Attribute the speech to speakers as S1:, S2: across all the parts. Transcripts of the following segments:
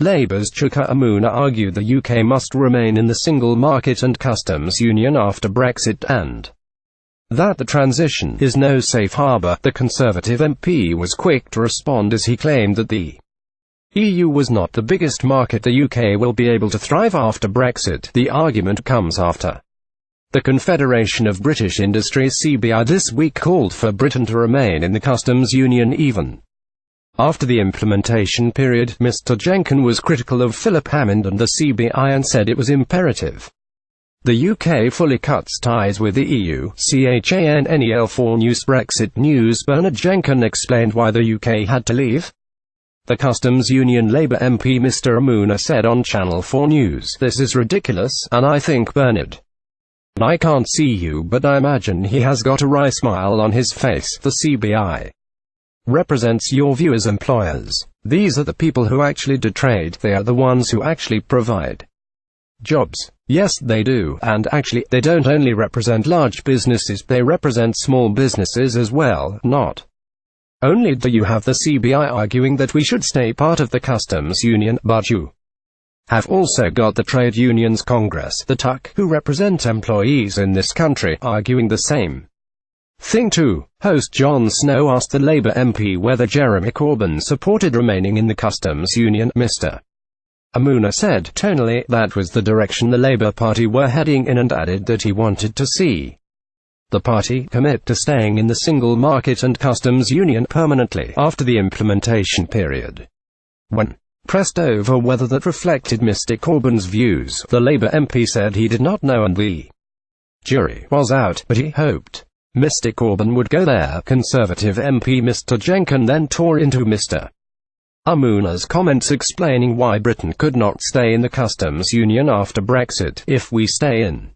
S1: Labour's Chuka Umunna argued the UK must remain in the single market and customs union after Brexit and that the transition is no safe harbour. The Conservative MP was quick to respond as he claimed that the EU was not the biggest market the UK will be able to thrive after Brexit. The argument comes after the Confederation of British Industry (CBI) this week called for Britain to remain in the customs union even after the implementation period. Mr Jenkin was critical of Philip Hammond and the CBI and said it was imperative the UK fully cuts ties with the EU. CHANNEL 4 News Brexit News. Bernard Jenkin explained why the UK had to leave the customs union. Labour MP Mr Umunna said on Channel 4 News, "This is ridiculous, and I think Bernard, I can't see you, but I imagine he has got a wry smile on his face. The CBI represents your view as employers. These are the people who actually do trade. They are the ones who actually provide jobs. Yes, they do, and actually, they don't only represent large businesses, they represent small businesses as well. Not only do you have the CBI arguing that we should stay part of the customs union, but you have also got the Trade Unions Congress, the TUC, who represent employees in this country, arguing the same thing too." Host Jon Snow asked the Labour MP whether Jeremy Corbyn supported remaining in the customs union. Mr Umunna said, tonally, that was the direction the Labour Party were heading in, and added that he wanted to see the party commit to staying in the single market and customs union permanently after the implementation period. When pressed over whether that reflected Mr Corbyn's views, the Labour MP said he did not know and the jury was out, but he hoped Mr Corbyn would go there. Conservative MP Mr Jenkin then tore into Mr Umunna's comments explaining why Britain could not stay in the customs union after Brexit. "If we stay in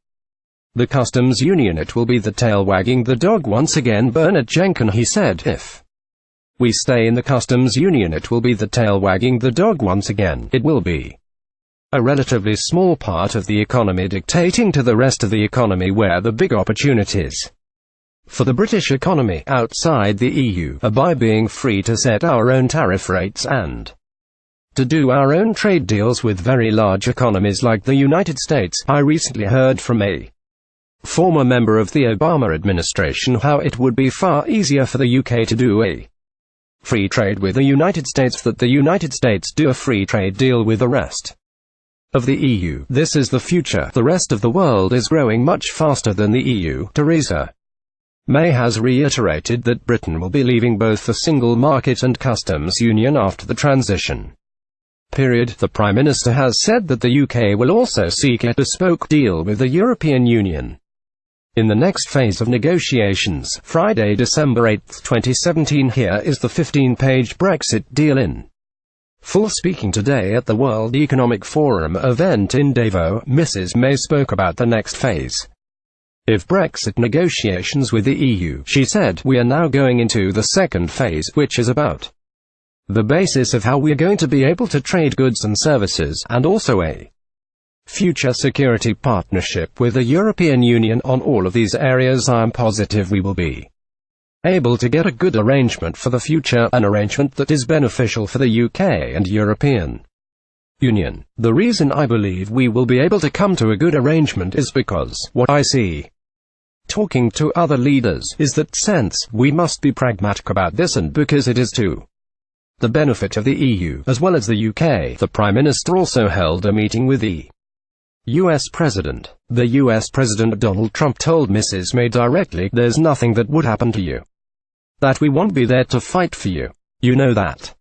S1: the customs union, it will be the tail wagging the dog once again." Bernard Jenkin, he said, "If we stay in the customs union, it will be the tail wagging the dog once again. It will be a relatively small part of the economy dictating to the rest of the economy where the big opportunities for the British economy outside the EU are by being free to set our own tariff rates and to do our own trade deals with very large economies like the United States." I recently heard from a former member of the Obama administration how it would be far easier for the UK to do a free trade with the United States than the United States do a free trade deal with the rest of the EU. "This is the future. The rest of the world is growing much faster than the EU." Theresa May has reiterated that Britain will be leaving both the single market and customs union after the transition period. The Prime Minister has said that the UK will also seek a bespoke deal with the European Union in the next phase of negotiations. Friday, December 8, 2017. Here is the 15-page Brexit deal in full. Speaking today at the World Economic Forum event in Davos, Mrs May spoke about the next phase of Brexit negotiations with the EU. She said, "We are now going into the second phase, which is about the basis of how we are going to be able to trade goods and services, and also a future security partnership with the European Union. On all of these areas I am positive we will be able to get a good arrangement for the future, an arrangement that is beneficial for the UK and European Union. The reason I believe we will be able to come to a good arrangement is because what I see talking to other leaders is that sense we must be pragmatic about this, and because it is to the benefit of the EU as well as the UK." The Prime Minister also held a meeting with the US President. The US President Donald Trump told Mrs May directly, "There's nothing that would happen to you that we won't be there to fight for you. You know that."